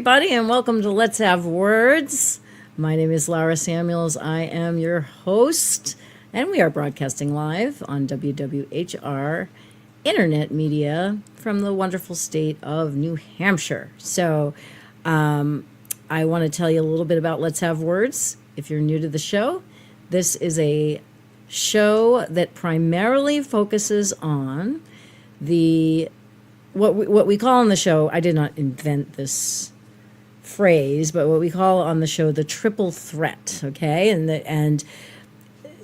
everybody, and welcome to Let's Have Words. My name is Lara Samuels. I am your host, and we are broadcasting live on WWHR Internet Media from the wonderful state of New Hampshire. So I want to tell you a little bit about Let's Have Words. If you're new to the show, this is a show that primarily focuses on what we call on the show, I did not invent this phrase, but what we call on the show the triple threat, okay? And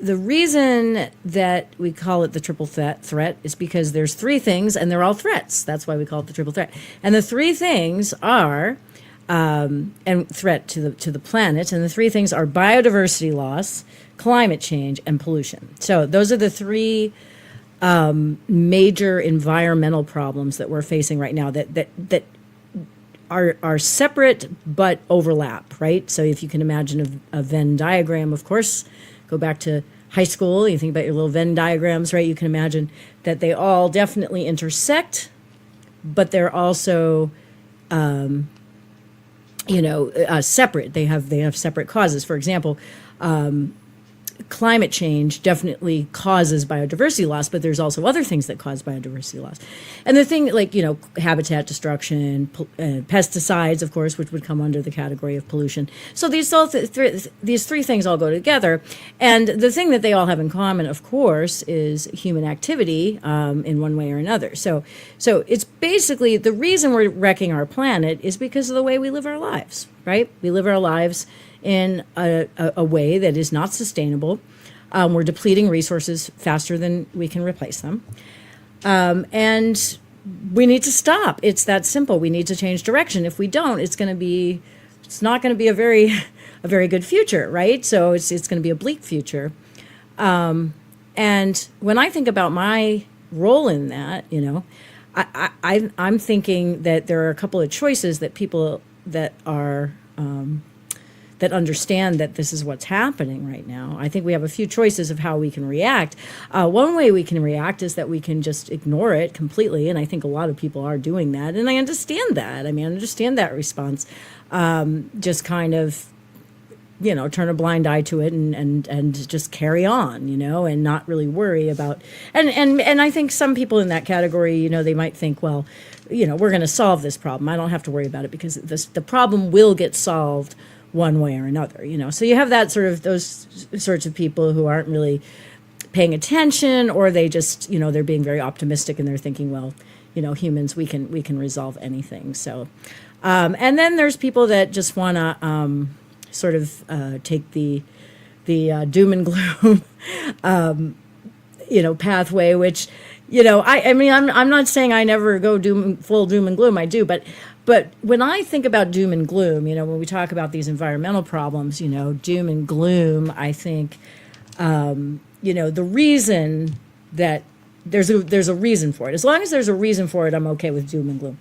the reason that we call it the triple threat is because there's three things, and they're all threats. That's why we call it the triple threat. And the three things are, and threat to the planet, and the three things are biodiversity loss, climate change, and pollution. So those are the three major environmental problems that we're facing right now that are separate but overlap, right? So if you can imagine a Venn diagram, of course, go back to high school, you think about your little Venn diagrams, right? You can imagine that they all definitely intersect, but they're also separate. They have separate causes. For example, climate change definitely causes biodiversity loss, but there's also other things that cause biodiversity loss. And the thing, like, habitat destruction, pesticides, of course, which would come under the category of pollution. So these three things all go together. And the thing that they all have in common, of course, is human activity in one way or another. So it's basically the reason we're wrecking our planet is because of the way we live our lives, right? We live our lives in a way that is not sustainable. We're depleting resources faster than we can replace them. And we need to stop. It's that simple. We need to change direction. If we don't, it's not going to be a very good future, right? So it's going to be a bleak future. And when I think about my role in that, I'm thinking that there are a couple of choices that people that are that understand that this is what's happening right now. I think we have a few choices of how we can react. One way we can react is that we can just ignore it completely, and I think a lot of people are doing that, and I understand that. I understand that response. Just kind of, turn a blind eye to it and just carry on, and not really worry about. And I think some people in that category, they might think, well, we're going to solve this problem. I don't have to worry about it because the problem will get solved one way or another, So you have those sorts of people who aren't really paying attention, or they just, they're being very optimistic and they're thinking, well, humans, we can resolve anything. So, and then there's people that just want to take the doom and gloom, pathway, which, I'm not saying I never go full doom and gloom. I do, but when I think about doom and gloom, when we talk about these environmental problems, doom and gloom, I think, the reason that there's a reason for it. As long as there's a reason for it, I'm okay with doom and gloom.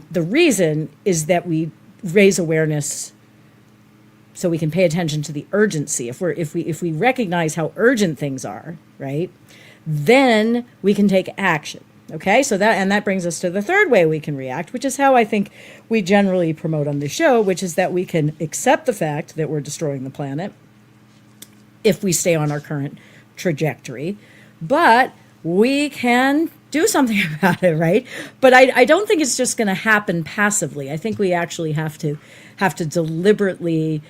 The reason is that we raise awareness so we can pay attention to the urgency. If we recognize how urgent things are, right, then we can take action. Okay, so that brings us to the third way we can react, which is how I think we generally promote on the show, which is that we can accept the fact that we're destroying the planet if we stay on our current trajectory, but we can do something about it, right? But I don't think it's just going to happen passively. I think we actually have to deliberately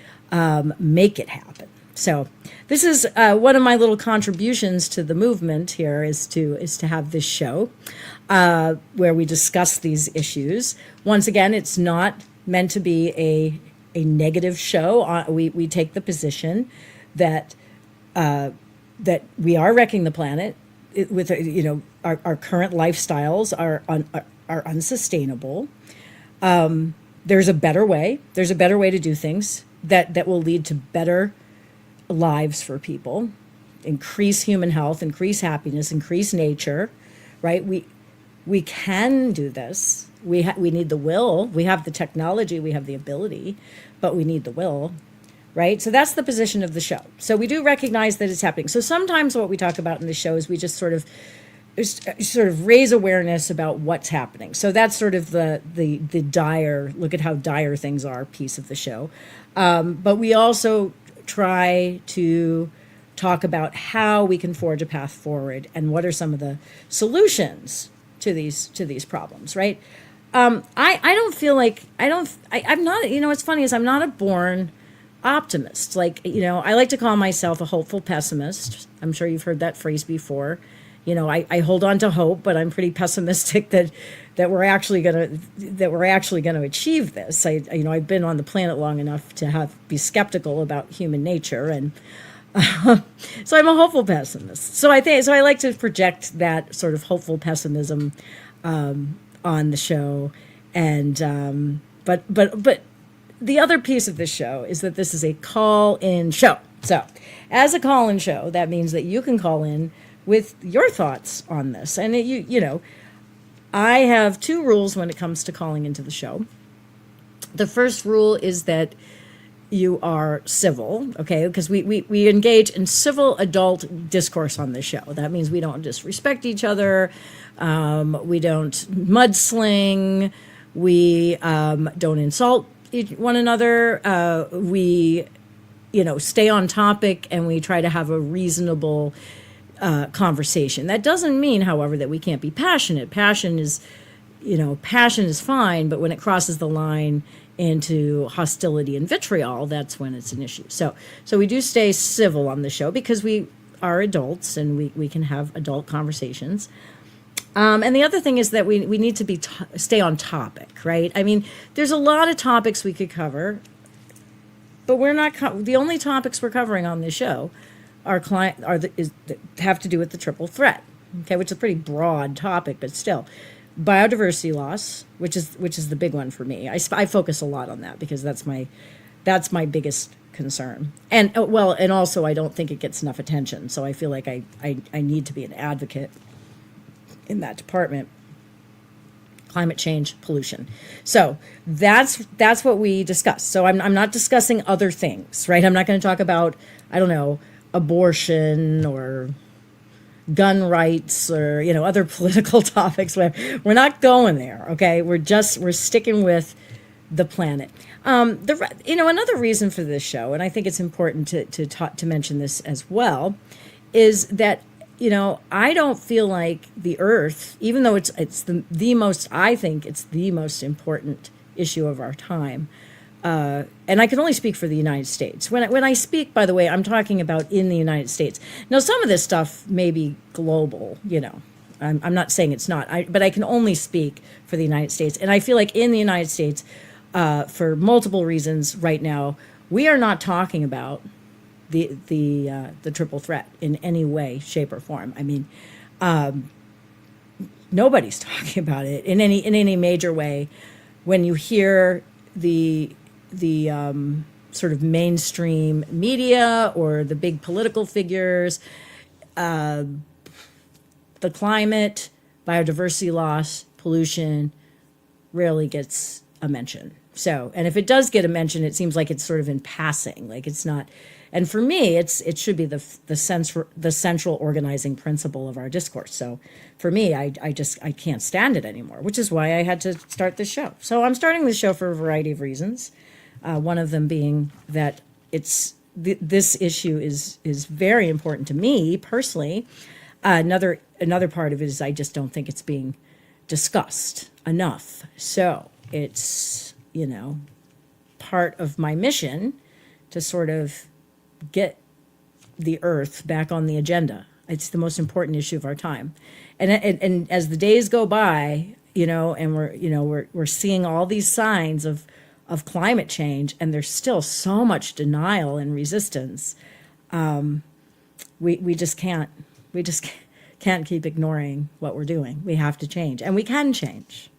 make it happen. So this is one of my little contributions to the movement here is to have this show where we discuss these issues. Once again, it's not meant to be a negative show. We take the position that we are wrecking the planet with our current lifestyles are unsustainable. There's a better way. There's a better way to do things that will lead to better lives for people, increase human health, increase happiness, increase nature, right? We can do this. We need the will. We have the technology. We have the ability, but we need the will, right? So that's the position of the show. So we do recognize that it's happening. So sometimes what we talk about in the show is we just sort of sort of raise awareness about what's happening. So that's sort of the dire, look at how dire things are piece of the show. But we also try to talk about how we can forge a path forward and what are some of the solutions to these problems, right? I don't feel like I'm not, what's funny is I'm not a born optimist. Like, I like to call myself a hopeful pessimist. I'm sure you've heard that phrase before. I hold on to hope, but I'm pretty pessimistic that we're actually gonna achieve this. I've been on the planet long enough to be skeptical about human nature, and so I'm a hopeful pessimist. So I like to project that sort of hopeful pessimism on the show, and but the other piece of this show is that this is a call-in show. So, as a call-in show, that means that you can call in with your thoughts on this. And I have two rules when it comes to calling into the show. The first rule is that you are civil, okay? Because we engage in civil adult discourse on this show. That means we don't disrespect each other. We don't mudsling. We don't insult one another. We, stay on topic, and we try to have a reasonable conversation. That doesn't mean, however, that we can't be passionate. Passion is fine, but when it crosses the line into hostility and vitriol, that's when it's an issue. So we do stay civil on the show because we are adults and we can have adult conversations. And the other thing is that we need to stay on topic, right? I mean, there's a lot of topics we could cover, but we're not. The only topics we're covering on this show have to do with the triple threat, okay, which is a pretty broad topic, but still, biodiversity loss, which is the big one for me. I focus a lot on that because that's my biggest concern, and also I don't think it gets enough attention, so I feel like I need to be an advocate in that department. Climate change, pollution. So that's what we discuss. So I'm not discussing other things, right? I'm not going to talk about, I don't know, abortion or gun rights or other political topics. We're not going there, okay? We're sticking with the planet. Another reason for this show, and I think it's important to mention this as well, is that I don't feel like the Earth, even though it's the most, I think it's the most important issue of our time. And I can only speak for the United States. When I speak, by the way, I'm talking about in the United States. Now, some of this stuff may be global, I'm not saying it's not, but I can only speak for the United States. And I feel like in the United States, for multiple reasons right now, we are not talking about the triple threat in any way, shape, or form. I mean, nobody's talking about it in any major way. When you hear the sort of mainstream media or the big political figures, the climate, biodiversity loss, pollution rarely gets a mention. So, and if it does get a mention, it seems like it's sort of in passing, like it's not. And for me, it should be the central organizing principle of our discourse. So for me, I can't stand it anymore, which is why I had to start this show. So I'm starting this show for a variety of reasons. One of them being that this issue is very important to me personally. Another part of it is I just don't think it's being discussed enough. So it's part of my mission to sort of get the Earth back on the agenda. It's the most important issue of our time, and as the days go by, and we're seeing all these signs of climate change, and there's still so much denial and resistance. We just can't keep ignoring what we're doing. We have to change, and we can change.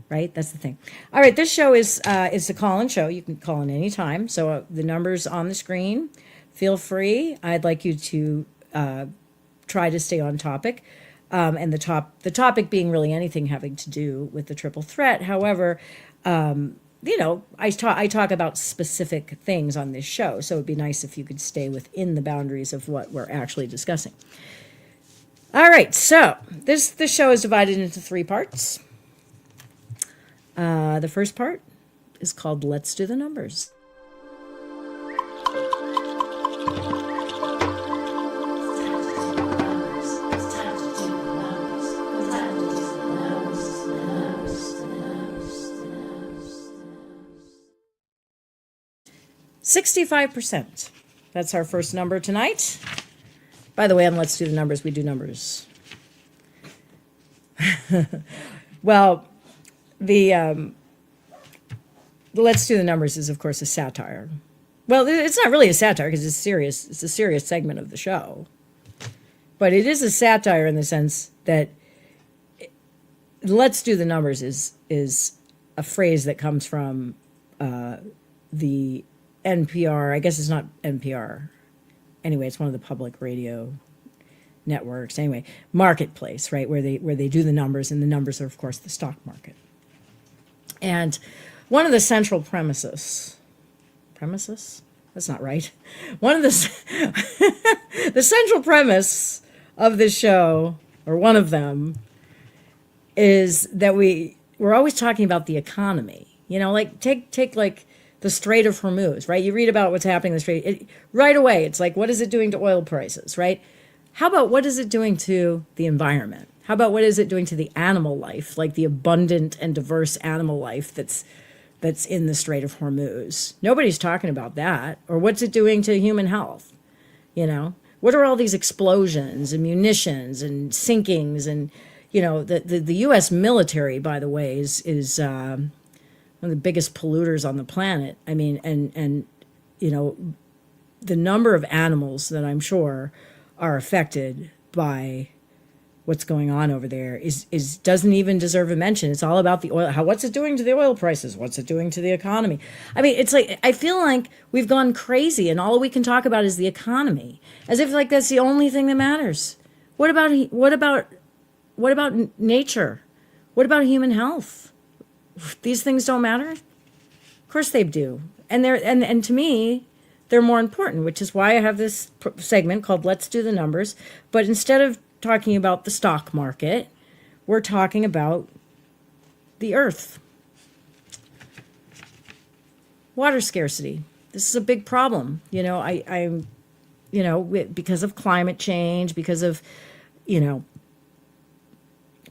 Right? That's the thing. All right, this show is a call-in show. You can call in any time. So the number's on the screen. Feel free. I'd like you to try to stay on topic, and the topic being really anything having to do with the triple threat. However, I talk about specific things on this show, so it'd be nice if you could stay within the boundaries of what we're actually discussing. All right, so this show is divided into 3 parts. The first part is called Let's Do the Numbers. $65%. That's our first number tonight. By the way, on Let's Do the Numbers, we do numbers. Well, the Let's Do the Numbers is, of course, a satire. Well, it's not really a satire because it's serious. It's a serious segment of the show. But it is a satire in the sense that Let's Do the Numbers is a phrase that comes from the NPR. I guess it's not NPR. Anyway, it's one of the public radio networks. Anyway, Marketplace, right, where they do the numbers, and the numbers are, of course, the stock market. And one of the central premises? That's not right. One of the central premise of this show, or one of them, is that we're always talking about the economy. You know, like take like the Strait of Hormuz, right? You read about what's happening in the Strait. Right away, it's like, what is it doing to oil prices, right? How about what is it doing to the environment? How about what is it doing to the animal life, like the abundant and diverse animal life that's in the Strait of Hormuz? Nobody's talking about that. Or what's it doing to human health? You know, what are all these explosions and munitions and sinkings? And, you know, the U.S. military, by the way, is one of the biggest polluters on the planet. I mean, and you know, the number of animals that I'm sure are affected by what's going on over there is doesn't even deserve a mention. It's all about the oil. What's it doing to the oil prices? What's it doing to the economy? I mean, it's like, I feel like we've gone crazy and all we can talk about is the economy, as if like that's the only thing that matters. What about nature? What about human health? These things don't matter? Of course they do. And and to me, they're more important, which is why I have this segment called Let's Do the Numbers. But instead of talking about the stock market, we're talking about the earth. Water scarcity. This is a big problem. You know, I'm because of climate change, because of,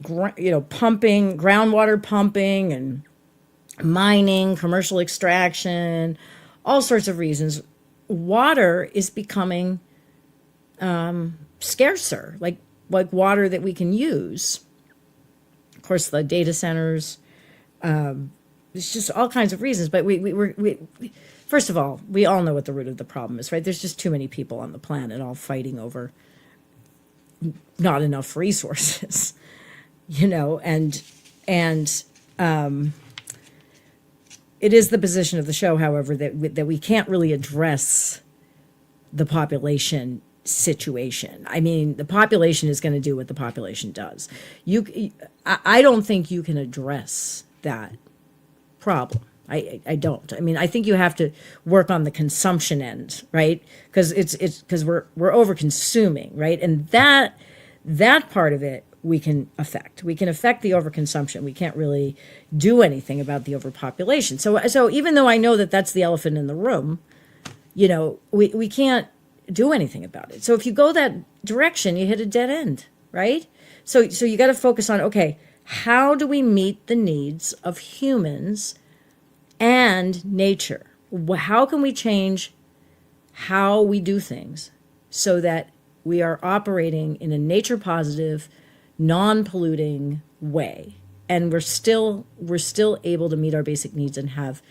pumping, groundwater pumping and mining, commercial extraction, all sorts of reasons, water is becoming scarcer, like water that we can use. Of course, the data centers, it's just all kinds of reasons. But we first of all, we all know what the root of the problem is, right? There's just too many people on the planet all fighting over not enough resources. And it is the position of the show, however, that we can't really address the population situation. I mean, the population is going to do what the population does. I don't think you can address that problem. I don't. I mean, I think you have to work on the consumption end, right? Because because we're over consuming, right? And that part of it we can affect. We can affect the overconsumption. We can't really do anything about the overpopulation. So even though I know that that's the elephant in the room, we can't do anything about it. So if you go that direction, you hit a dead end, right? So you got to focus on, okay, how do we meet the needs of humans and nature? How can we change how we do things so that we are operating in a nature positive, non-polluting way, and we're still able to meet our basic needs and have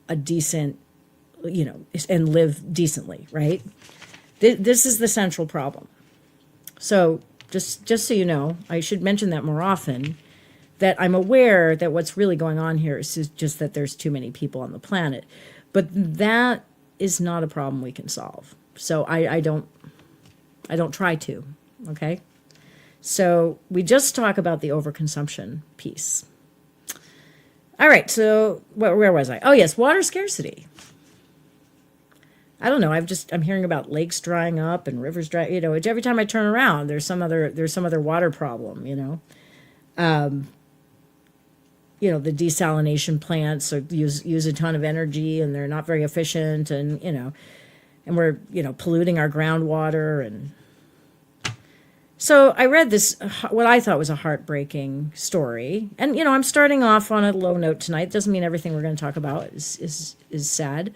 a decent, and live decently, right? This is the central problem. So just so you know, I should mention that more often, that I'm aware that what's really going on here is just that there's too many people on the planet, but that is not a problem we can solve. So I don't try to, okay? So we just talk about the overconsumption piece. All right, so where was I? Oh, yes, water scarcity. I don't know. I'm hearing about lakes drying up and rivers dry. Every time I turn around, there's some other water problem. The desalination plants use a ton of energy, and they're not very efficient, and we're polluting our groundwater. And so I read this, what I thought was a heartbreaking story, and I'm starting off on a low note tonight. Doesn't mean everything we're going to talk about is sad.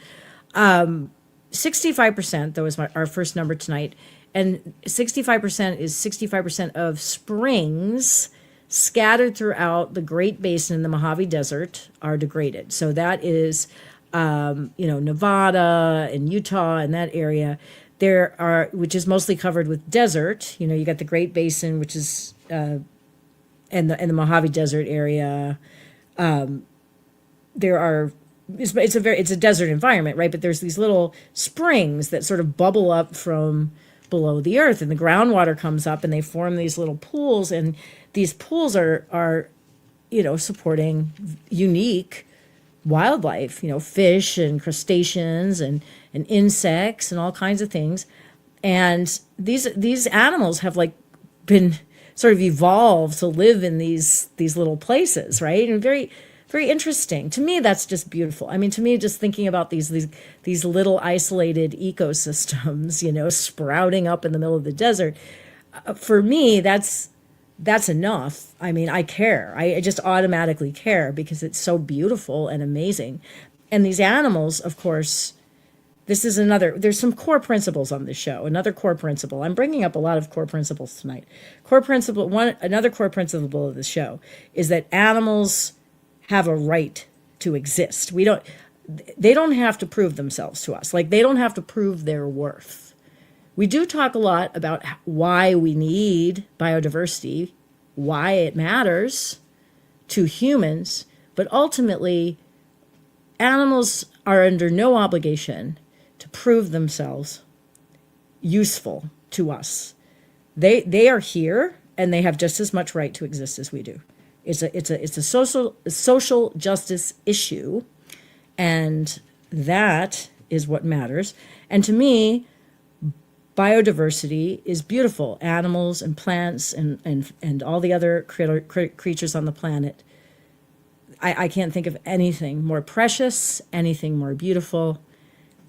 65%, though, is our first number tonight, and 65% is 65% of springs scattered throughout the Great Basin in the Mojave Desert are degraded. So that is, Nevada and Utah and that area. Which is mostly covered with desert. You got the Great Basin, which is, and the Mojave Desert area. It's a desert environment, right? But there's these little springs that sort of bubble up from below the earth, and the groundwater comes up, and they form these little pools, and these pools are supporting unique wildlife, fish and crustaceans and insects and all kinds of things. And these animals have been sort of evolved to live in these little places, right? And very, very interesting. To me, that's just beautiful. I mean, to me, just thinking about these little isolated ecosystems, sprouting up in the middle of the desert, for me, that's enough. I mean, I care. I just automatically care because it's so beautiful and amazing. And these animals, of course, there's some core principles on this show. Another core principle. I'm bringing up a lot of core principles tonight. Another core principle of the show is that animals have a right to exist. They don't have to prove themselves to us. They don't have to prove their worth. We do talk a lot about why we need biodiversity, why it matters to humans, but ultimately, animals are under no obligation to prove themselves useful to us. They are here, and they have just as much right to exist as we do. It's a social justice issue, and that is what matters. And to me, biodiversity is beautiful. Animals and plants and all the other creatures on the planet. I can't think of anything more precious, anything more beautiful.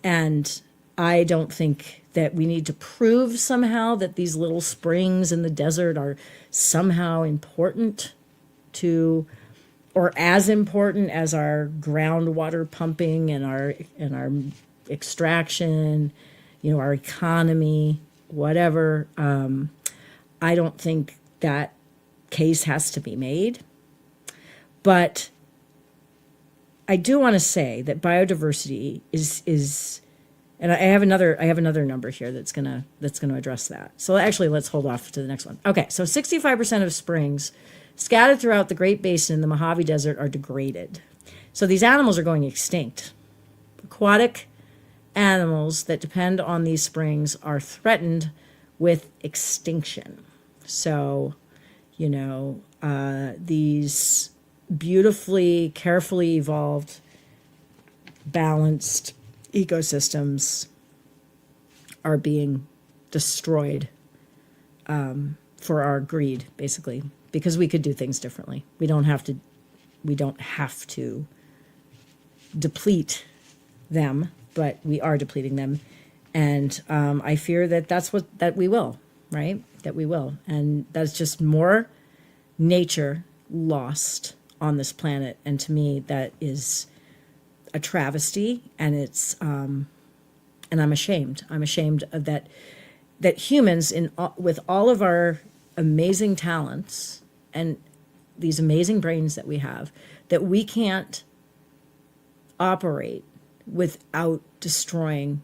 And I don't think that we need to prove somehow that these little springs in the desert are somehow important to, or as important as our groundwater pumping and our extraction, our economy, whatever. I don't think that case has to be made. But I do want to say that biodiversity is, and I have another number here that's gonna address that. So actually, let's hold off to the next one. Okay, so 65% of springs scattered throughout the Great Basin in the Mojave Desert are degraded. So these animals are going extinct. Aquatic animals that depend on these springs are threatened with extinction. So, these beautifully, carefully evolved, balanced ecosystems are being destroyed for our greed, basically, because we could do things differently. We don't have to deplete them, but we are depleting them. And I fear that we will, right? That we will. And that's just more nature lost on this planet. And to me, that is a travesty. And it's, and I'm ashamed. I'm ashamed of that humans, with all of our amazing talents and these amazing brains that we have, that we can't operate without destroying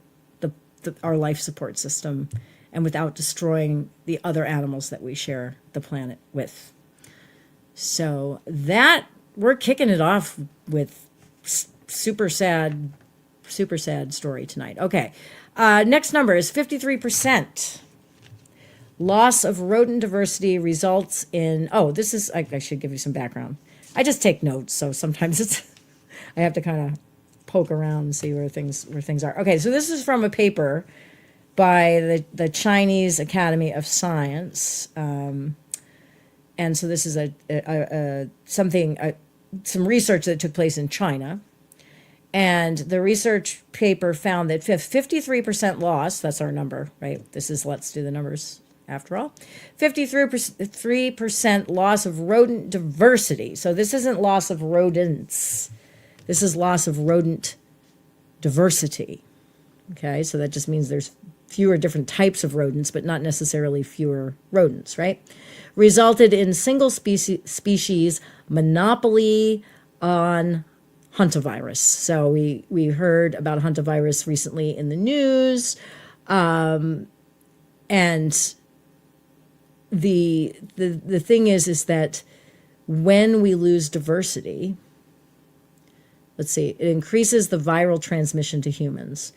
our life support system and without destroying the other animals that we share the planet with. So that we're kicking it off with super sad story tonight. Okay. Next number is 53%. Loss of rodent diversity results in, I should give you some background. I just take notes, so sometimes I have to kind of poke around and see where things are. Okay, so this is from a paper by the Chinese Academy of Science, and so this is some research that took place in China, and the research paper found that 53% loss. That's our number, right? Let's do the numbers. After all, 53% loss of rodent diversity. So this isn't loss of rodents. This is loss of rodent diversity. Okay, so that just means there's fewer different types of rodents, but not necessarily fewer rodents, right? Resulted in single species monopoly on hantavirus. So we heard about hantavirus recently in the news, and the thing is that when we lose diversity, let's see, it increases the viral transmission to humans.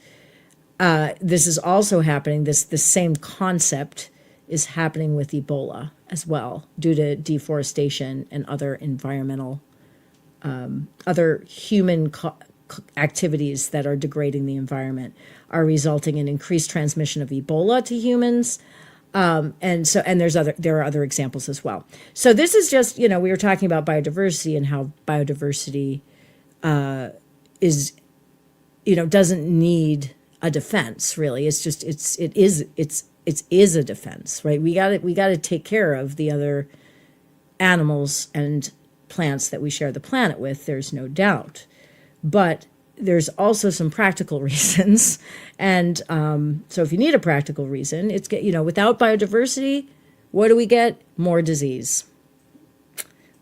This is also happening, the same concept is happening with Ebola as well, due to deforestation and other environmental, other human activities that are degrading the environment are resulting in increased transmission of Ebola to humans. And there are other examples as well. So this is just, we were talking about biodiversity and how biodiversity is, doesn't need a defense, really. It's just it is a defense, right? We got to take care of the other animals and plants that we share the planet with. There's no doubt, but there's also some practical reasons, and so if you need a practical reason, it's without biodiversity, what do we get? More disease,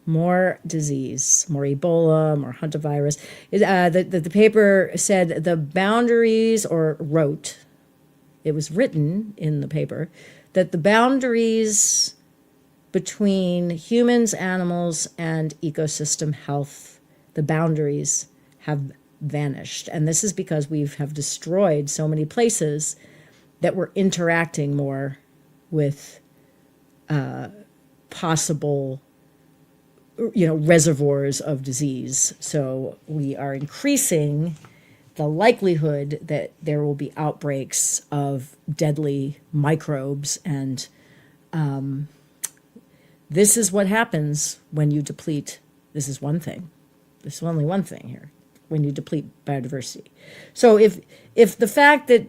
more Ebola, more hantavirus. The paper said the boundaries, it was written in the paper that the boundaries between humans, animals, and ecosystem health, the boundaries have vanished. And this is because we have destroyed so many places that we're interacting more with possible reservoirs of disease. So we are increasing the likelihood that there will be outbreaks of deadly microbes, and this is what happens when you deplete. This is one thing. There's only one thing here. When you deplete biodiversity. So if the fact that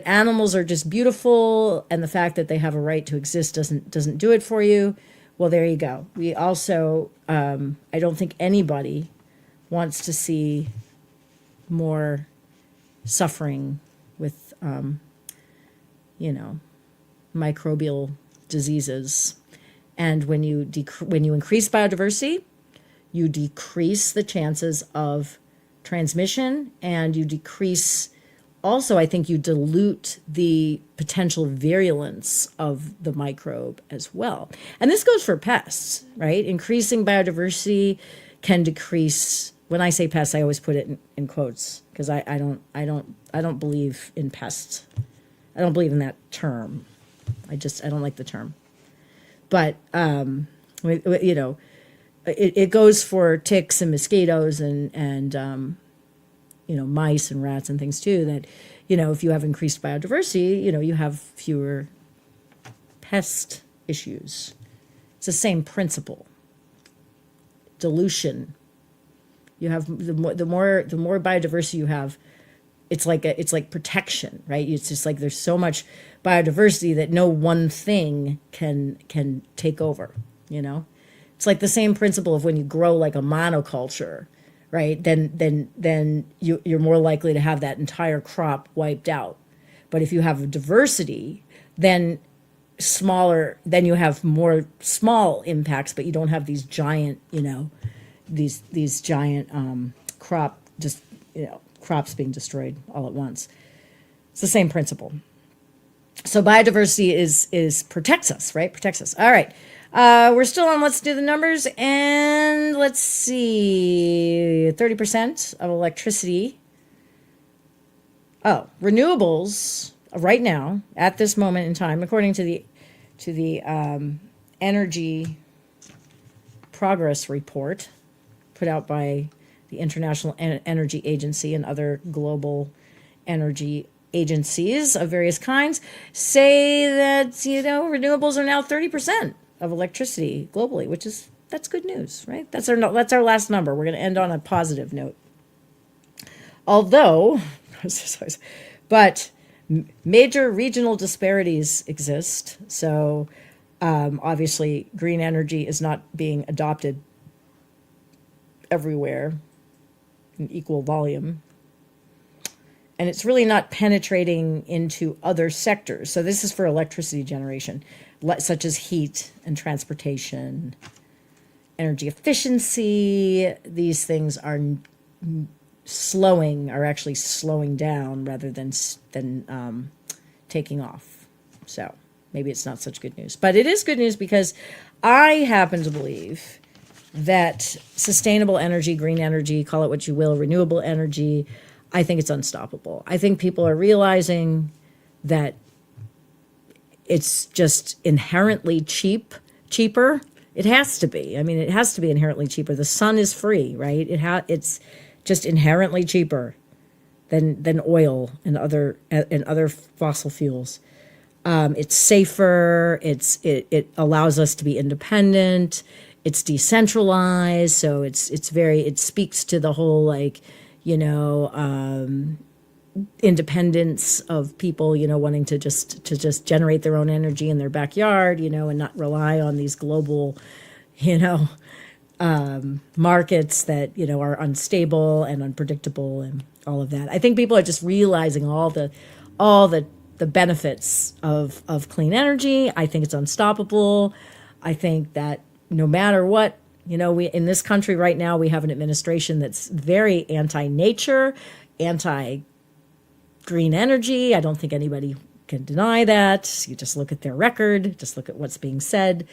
animals are just beautiful and the fact that they have a right to exist doesn't do it for you, well, there you go. We also, I don't think anybody wants to see more suffering with, microbial diseases. And when you increase biodiversity, you decrease the chances of transmission, and you decrease, also, I think you dilute the potential virulence of the microbe as well. And this goes for pests, right? Increasing biodiversity can decrease, when I say pests, I always put it in quotes, because I don't believe in pests. I don't believe in that term. I don't like the term. But, it goes for ticks and mosquitoes and mice and rats and things too, that, if you have increased biodiversity, you have fewer pest issues. It's the same principle. Dilution. You have the more biodiversity you have, it's like protection, right? It's just like there's so much biodiversity that no one thing can take over, It's like the same principle of when you grow like a monoculture, right? Then you're more likely to have that entire crop wiped out. But if you have diversity, then you have more small impacts, but you don't have these giant, these giant crops being destroyed all at once. It's the same principle. So biodiversity is protects us, right? Protects us. All right. We're still on let's do the numbers, and let's see, 30% of electricity. Oh, renewables right now at this moment in time, according to the Energy Progress Report put out by the International Energy Agency, and other global energy agencies of various kinds say that, renewables are now 30% of electricity globally, that's good news, right? That's our last number. We're going to end on a positive note. Although, but major regional disparities exist. So obviously green energy is not being adopted everywhere in equal volume. And it's really not penetrating into other sectors. So this is for electricity generation, such as heat and transportation, energy efficiency. These things are actually slowing down rather than taking off. So maybe it's not such good news. But it is good news because I happen to believe that sustainable energy, green energy, call it what you will, renewable energy, I think it's unstoppable. I think people are realizing that it's just inherently cheaper. It has to be. I mean, it has to be inherently cheaper. The sun is free, right? It's just inherently cheaper than oil and other fossil fuels. It's safer. It allows us to be independent. It's decentralized, so it speaks to the whole independence of people, wanting to just generate their own energy in their backyard, and not rely on these global, markets that, are unstable and unpredictable and all of that. I think people are just realizing all the benefits of clean energy. I think it's unstoppable. I think that no matter what, we in this country right now, we have an administration that's very anti-nature, anti-green energy. I don't think anybody can deny that. You just look at their record, just look at what's being said.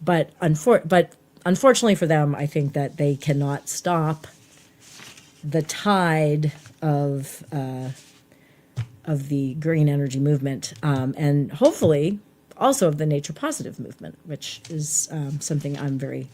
But unfortunately for them, I think that they cannot stop the tide of the green energy movement, and hopefully also of the nature positive movement, which is something I'm very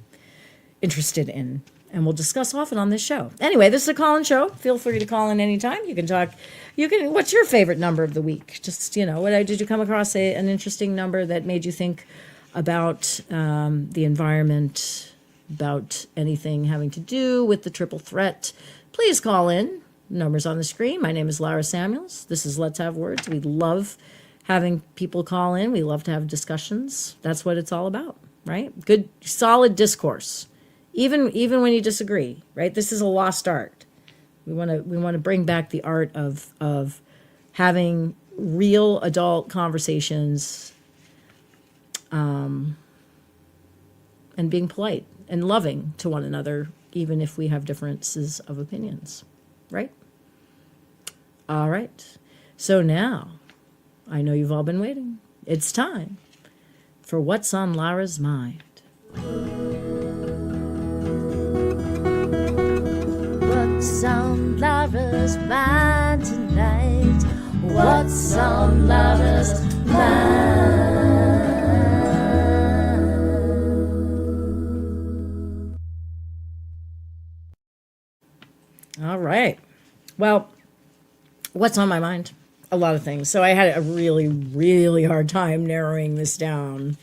interested in and we'll discuss often on this show. Anyway, this is a call-in show. Feel free to call in anytime. You can talk. What's your favorite number of the week? Just, did you come across an interesting number that made you think about the environment, about anything having to do with the triple threat? Please call in. Numbers on the screen. My name is LARA Samuels. This is Let's Have Words. We love having people call in. We love to have discussions. That's what it's all about, right? Good, solid discourse. Even when you disagree, right? This is a lost art. We want to bring back the art of having real adult conversations, and being polite and loving to one another, even if we have differences of opinions, right? All right. So now, I know you've all been waiting. It's time for What's on Lara's Mind. What's on Lara's mind tonight? What's on Lara's mind? All right. Well, what's on my mind? A lot of things. So I had a really, really hard time narrowing this down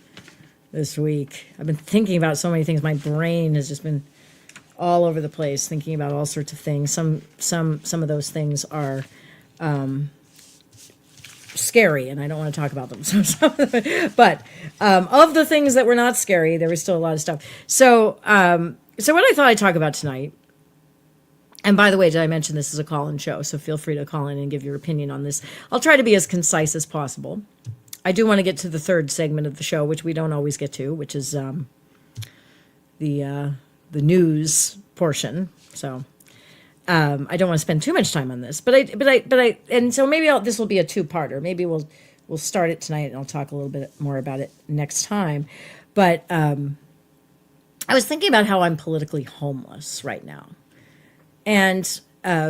this week. I've been thinking about so many things. My brain has just been all over the place, thinking about all sorts of things. Some of those things are scary, and I don't want to talk about them. But of the things that were not scary, there was still a lot of stuff. So what I thought I'd talk about tonight. And by the way, did I mention this is a call-in show? So feel free to call in and give your opinion on this. I'll try to be as concise as possible. I do want to get to the third segment of the show, which we don't always get to, which is the news portion. So I don't want to spend too much time on this, but I, and so maybe this will be a two-parter. Maybe we'll start it tonight, and I'll talk a little bit more about it next time. But I was thinking about how I'm politically homeless right now. And, I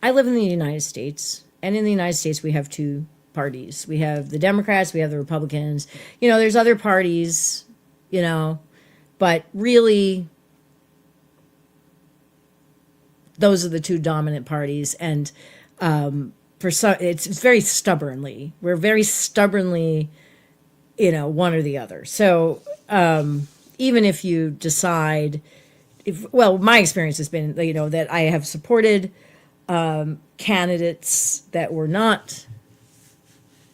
live in the United States, and in the United States, we have two parties. We have the Democrats, we have the Republicans, there's other parties, but really those are the two dominant parties, and for some, it's very stubbornly. We're very stubbornly, one or the other. So even if you decide, well, my experience has been, that I have supported candidates that were not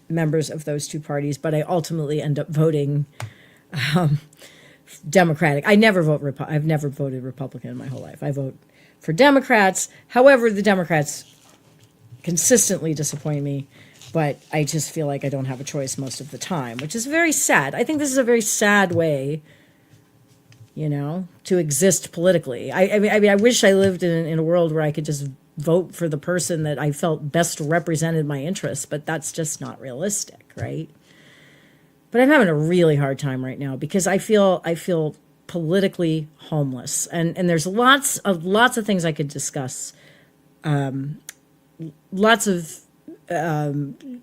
members of those two parties, but I ultimately end up voting Democratic. I've never voted Republican in my whole life. I vote for Democrats. However, the Democrats consistently disappoint me, but I just feel like I don't have a choice most of the time, which is very sad. I think this is a very sad way, to exist politically. I mean, I wish I lived in a world where I could just vote for the person that I felt best represented my interests, but that's just not realistic, right? But I'm having a really hard time right now because I feel politically homeless, and there's lots of things I could discuss, lots of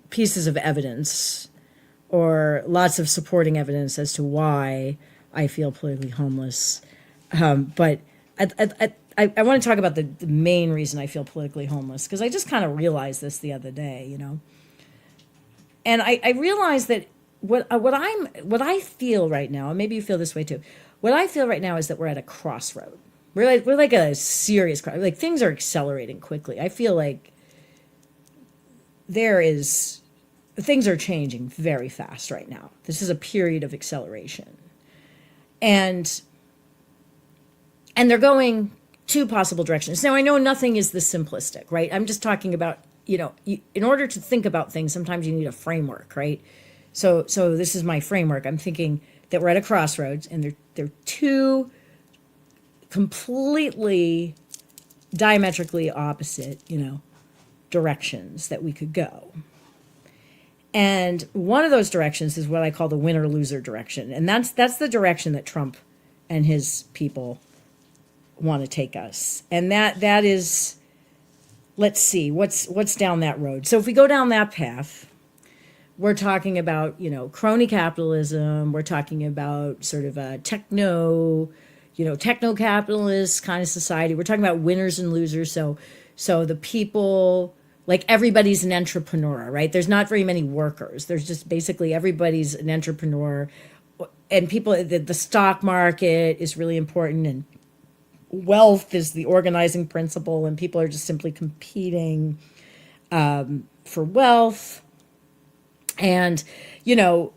pieces of evidence or lots of supporting evidence as to why I feel politically homeless. But I want to talk about the main reason I feel politically homeless, because I just kind of realized this the other day, and I realized that what I feel right now, and maybe you feel this way too. What I feel right now is that we're at a crossroad. We're like a serious crossroad. Like things are accelerating quickly. I feel like things are changing very fast right now. This is a period of acceleration. And they're going two possible directions. Now, I know nothing is this simplistic, right? I'm just talking about, in order to think about things, sometimes you need a framework, right? So this is my framework. I'm thinking that we're at a crossroads, and they're two completely diametrically opposite, directions that we could go. And one of those directions is what I call the winner-loser direction. And that's the direction that Trump and his people want to take us. And that is, let's see, what's down that road. So if we go down that path, we're talking about, crony capitalism. We're talking about sort of a techno-capitalist kind of society. We're talking about winners and losers. So the people, like everybody's an entrepreneur, right? There's not very many workers. There's just basically everybody's an entrepreneur. And people, the stock market is really important, and wealth is the organizing principle, and people are just simply competing for wealth. And,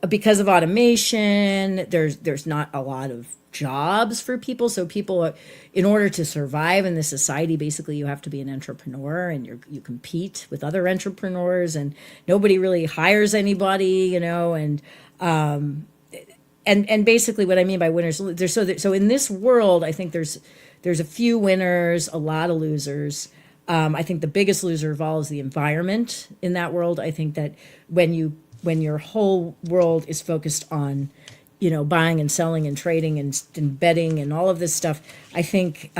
because of automation, there's not a lot of jobs for people. So people, in order to survive in this society, basically you have to be an entrepreneur, and you compete with other entrepreneurs, and nobody really hires anybody, and basically what I mean by winners, so in this world, I think there's a few winners, a lot of losers. I think the biggest loser of all is the environment in that world. I think that when your whole world is focused on, buying and selling and trading and betting and all of this stuff, I think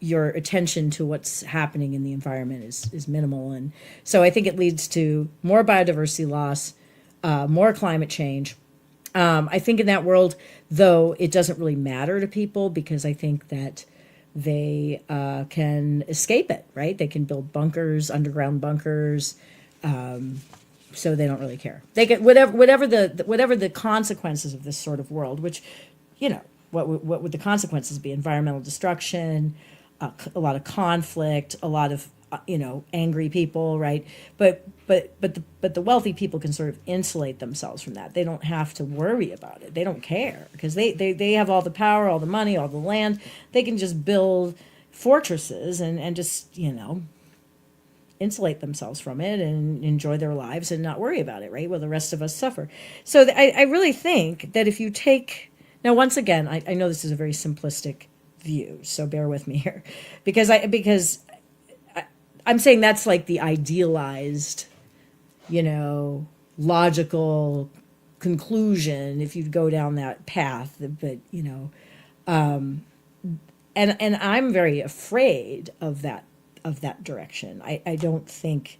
your attention to what's happening in the environment is minimal. And so I think it leads to more biodiversity loss, more climate change. I think in that world, though, it doesn't really matter to people, because I think that they can escape it, right? They can build bunkers, underground bunkers, so they don't really care. They get whatever the consequences of this sort of world, which, what would the consequences be? Environmental destruction, a lot of conflict, a lot of angry people, right? But the wealthy people can sort of insulate themselves from that. They don't have to worry about it. They don't care, because they have all the power, all the money, all the land. They can just build fortresses and just insulate themselves from it and enjoy their lives and not worry about it, right? Well, the rest of us suffer. So I really think that if you take, now once again, I know this is a very simplistic view, so bear with me here, because I'm saying that's like the idealized, logical conclusion if you go down that path. But and I'm very afraid of that direction. I don't think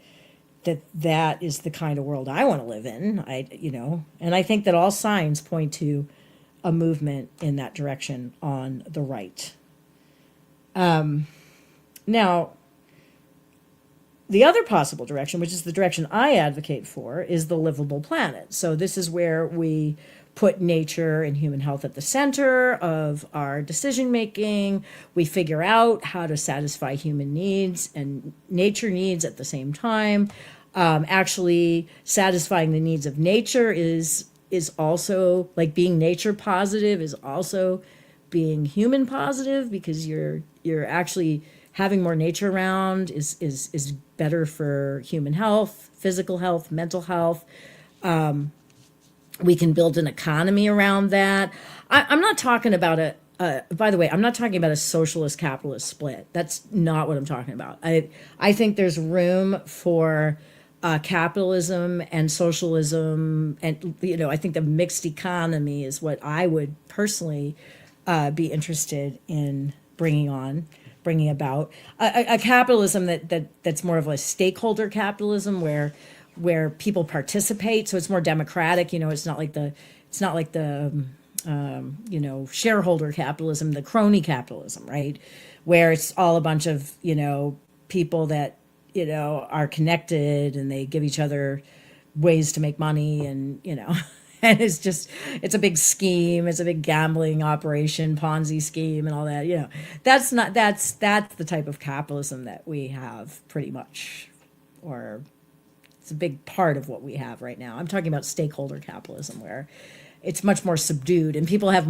that is the kind of world I want to live in. And I think that all signs point to a movement in that direction on the right. Now, The other possible direction, which is the direction I advocate for, is the livable planet. So this is where we put nature and human health at the center of our decision making. We figure out how to satisfy human needs and nature needs at the same time. Actually, satisfying the needs of nature is also like being nature positive is also being human positive, because you're actually having more nature around is better for human health, physical health, mental health. We can build an economy around that. I'm not talking about by the way, I'm not talking about a socialist capitalist split. That's not what I'm talking about. I think there's room for capitalism and socialism, and I think the mixed economy is what I would personally be interested in bringing about a capitalism that's more of a stakeholder capitalism where people participate, so it's more democratic. It's not like the shareholder capitalism, the crony capitalism, right, where it's all a bunch of people that are connected and they give each other ways to make money, and and it's a big scheme, it's a big gambling operation, Ponzi scheme and all that. That's the type of capitalism that we have, pretty much, or it's a big part of what we have right now. I'm talking about stakeholder capitalism, where it's much more subdued and people have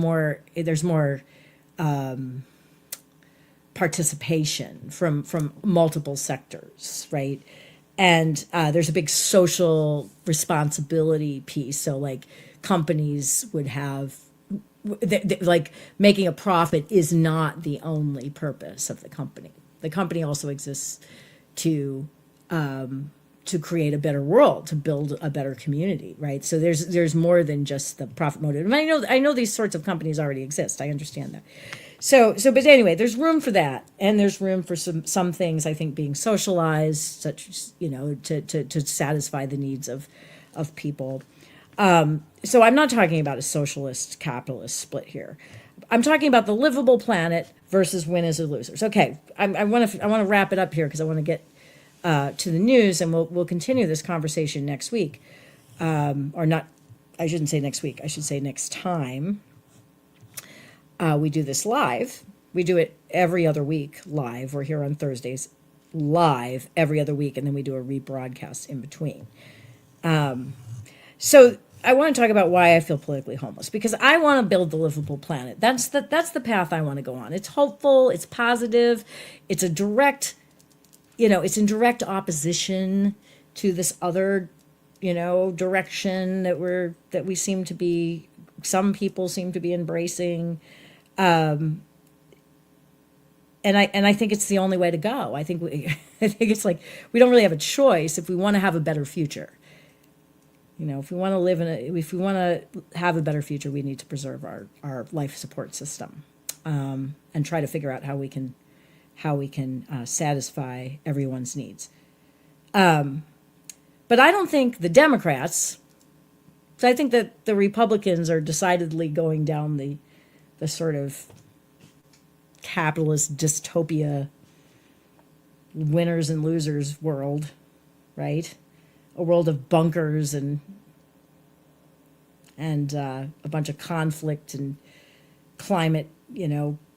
there's more participation from multiple sectors, right? And there's a big social responsibility piece. So like companies would have, like making a profit is not the only purpose of the company. The company also exists to create a better world, to build a better community, right? So there's more than just the profit motive. And I know these sorts of companies already exist. I understand that. But anyway, there's room for that, and there's room for some things, I think, being socialized, such as to satisfy the needs of people. So I'm not talking about a socialist capitalist split here. I'm talking about the livable planet versus winners or losers. Okay, I want to wrap it up here because I want to get to the news, and we'll continue this conversation next week, or not. I shouldn't say next week. I should say next time. We do this live. We do it every other week live. We're here on Thursdays live every other week, and then we do a rebroadcast in between. So I want to talk about why I feel politically homeless, because I want to build the livable planet. That's the path I want to go on. It's hopeful. It's positive. It's a direct, it's in direct opposition to this other, direction that we seem to be. Some people seem to be embracing. And I think it's the only way to go. I think it's like we don't really have a choice if we want to have a better future. If we want to if we want to have a better future, we need to preserve our life support system, and try to figure out how we can satisfy everyone's needs. But I don't think the Democrats. So I think that the Republicans are decidedly going down the sort of capitalist dystopia, winners and losers world, right? A world of bunkers and a bunch of conflict and climate,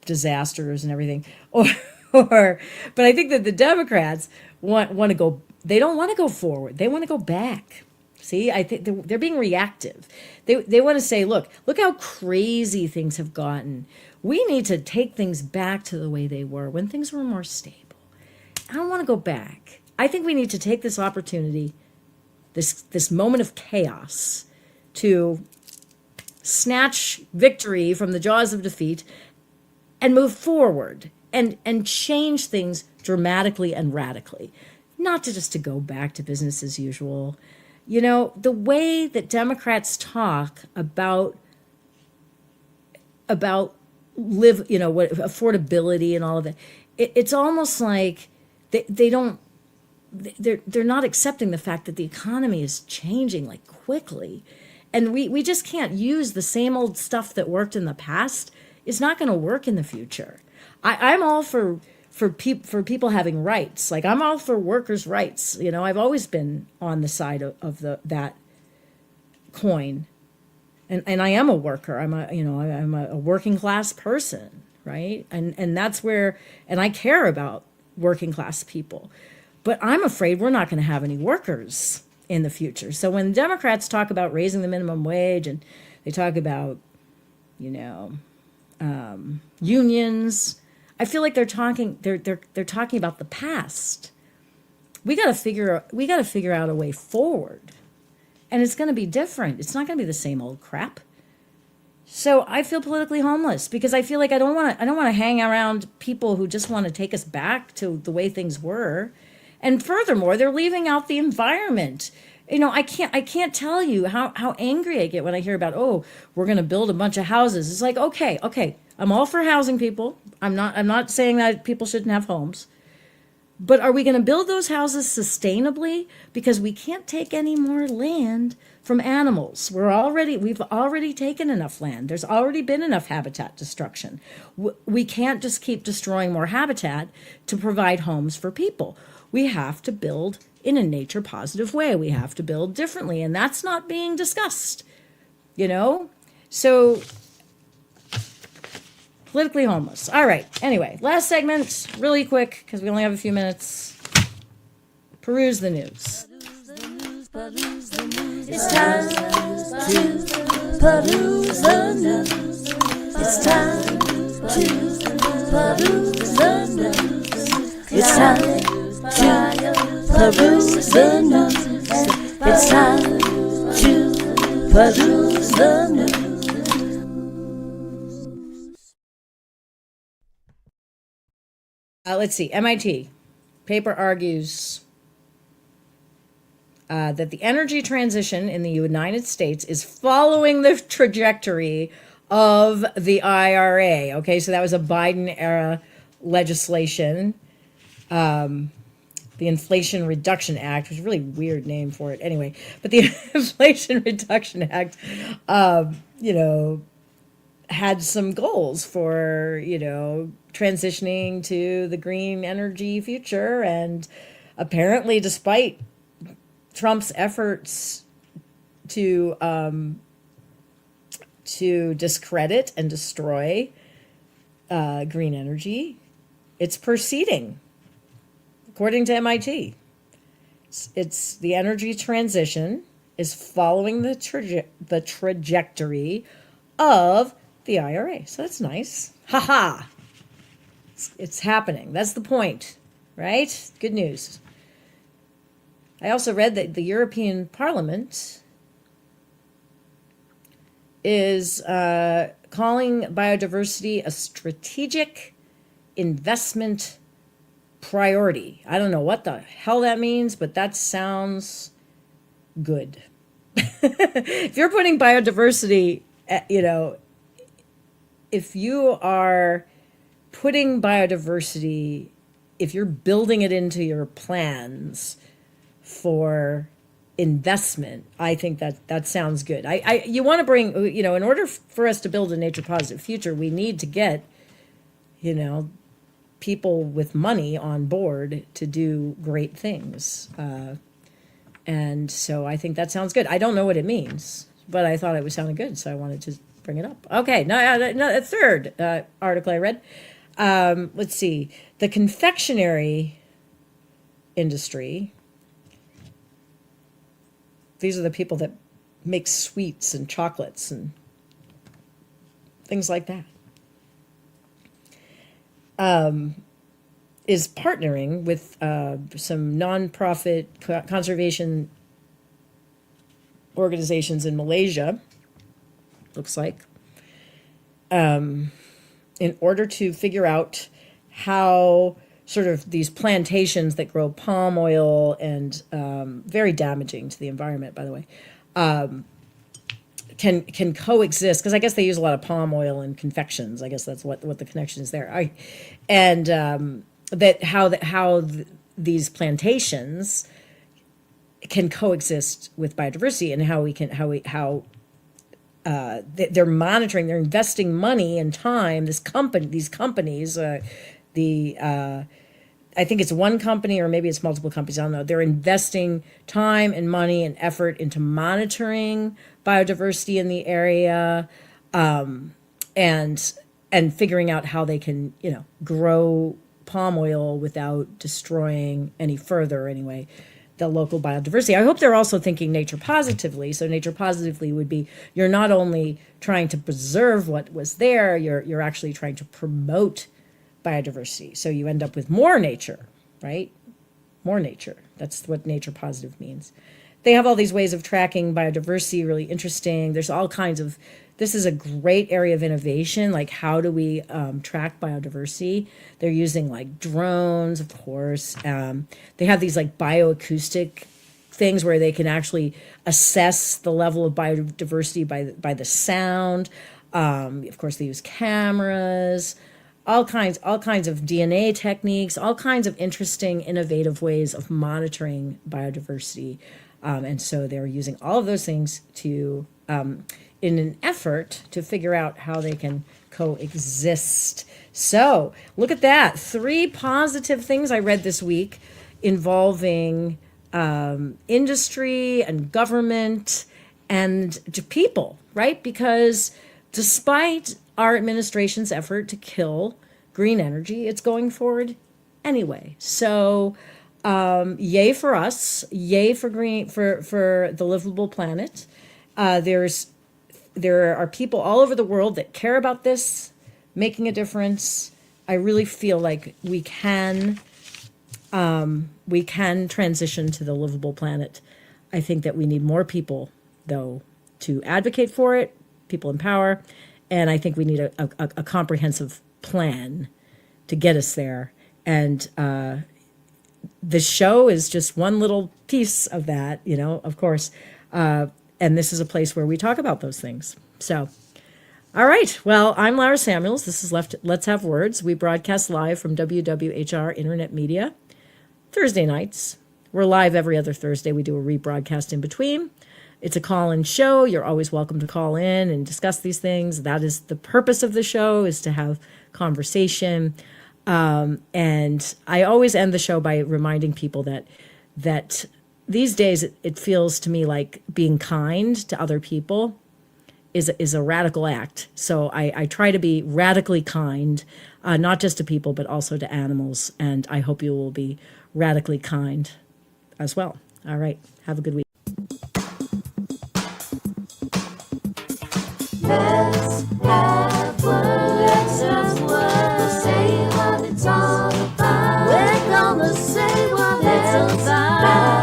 disasters and everything. But I think that the Democrats want to go. They don't want to go forward. They want to go back. See, I think they're being reactive. They want to say, look how crazy things have gotten. We need to take things back to the way they were when things were more stable. I don't want to go back. I think we need to take this opportunity, this moment of chaos, to snatch victory from the jaws of defeat and move forward and change things dramatically and radically. Not to go back to business as usual. The way that Democrats talk about what affordability and all of that, it's almost like they're not accepting the fact that the economy is changing like quickly, and we just can't use the same old stuff that worked in the past. It's not going to work in the future. I'm all for for people having rights. Like, I'm all for workers' rights. I've always been on the side of that coin, and I am a worker. I'm a working class person, right? And that's where, and I care about working class people, but I'm afraid we're not going to have any workers in the future. So when Democrats talk about raising the minimum wage, and they talk about unions, I feel like they're talking about the past. We got to figure out a way forward, and it's going to be different. It's not going to be the same old crap. So I feel politically homeless because I feel like I don't want to hang around people who just want to take us back to the way things were. And furthermore, they're leaving out the environment. I can't tell you how angry I get when I hear about, oh, we're going to build a bunch of houses. It's like, okay, I'm all for housing people. I'm not saying that people shouldn't have homes. But are we going to build those houses sustainably? Because we can't take any more land from animals. We've already taken enough land. There's already been enough habitat destruction. We can't just keep destroying more habitat to provide homes for people. We have to build in a nature positive way. We have to build differently, and that's not being discussed. So politically homeless. All right. Anyway, last segment, really quick, because we only have a few minutes. Peruse the news. It's time to peruse the news. It's time to peruse the news. It's time to peruse the news. It's time to peruse the news. Let's see. MIT paper argues that the energy transition in the United States is following the trajectory of the IRA. Okay, so that was a Biden era legislation. The Inflation Reduction Act, which is a really weird name for it anyway. But the Inflation Reduction Act, had some goals for, transitioning to the green energy future. And apparently, despite Trump's efforts to discredit and destroy green energy, it's proceeding. According to MIT, it's the energy transition is following the trajectory of the IRA. So that's nice. Ha. It's happening. That's the point, right? Good news. I also read that the European Parliament is calling biodiversity a strategic investment priority. I don't know what the hell that means, but that sounds good. If you're putting biodiversity, if you are putting biodiversity, if you're building it into your plans for investment, I think that sounds good. You want to bring, in order for us to build a nature positive future, we need to get, people with money on board to do great things. And so I think that sounds good. I don't know what it means, but I thought it was sounding good, so I wanted to bring it up. Okay, now a third article I read. Let's see. The confectionery industry, these are the people that make sweets and chocolates and things like that, is partnering with some nonprofit conservation organizations in Malaysia, looks like, in order to figure out how sort of these plantations that grow palm oil and very damaging to the environment, by the way, can coexist, because I guess they use a lot of palm oil in confections. I guess that's what the connection is there. These plantations can coexist with biodiversity, and they're monitoring, they're investing money and time. These companies, I think it's one company or maybe it's multiple companies. I don't know. They're investing time and money and effort into monitoring biodiversity in the area, and figuring out how they can, grow palm oil without destroying any further, anyway, the local biodiversity. I hope they're also thinking nature positively. So nature positively would be you're not only trying to preserve what was there, you're actually trying to promote biodiversity. So you end up with more nature, right? More nature. That's what nature positive means. They have all these ways of tracking biodiversity, really interesting. There's all kinds of, this is a great area of innovation. Like, how do we track biodiversity? They're using like drones, of course. They have these like bioacoustic things where they can actually assess the level of biodiversity by the sound. Of course, they use cameras, all kinds of DNA techniques, all kinds of interesting, innovative ways of monitoring biodiversity. And so they're using all of those things to, in an effort to figure out how they can coexist. So look at that. 3 positive things I read this week involving industry and government and people, right? Because despite our administration's effort to kill green energy, it's going forward anyway. So yay for us, yay for green, for the livable planet. There are people all over the world that care about this, making a difference. I really feel like we can transition to the livable planet. I think that we need more people, though, to advocate for it, people in power, and I think we need a comprehensive plan to get us there. And the show is just one little piece of that, of course. And this is a place where we talk about those things. So, all right. Well, I'm Lara Samuels. This is Let's Have Words. We broadcast live from WWHR Internet Media Thursday nights. We're live every other Thursday. We do a rebroadcast in between. It's a call-in show. You're always welcome to call in and discuss these things. That is the purpose of the show, is to have conversation. And I always end the show by reminding people that these days it feels to me like being kind to other people is a radical act. So I try to be radically kind, not just to people, but also to animals. And I hope you will be radically kind as well. All right. Have a good week. Let's have words. Let's have words. Say what it's all about. We're gonna say what it's all about.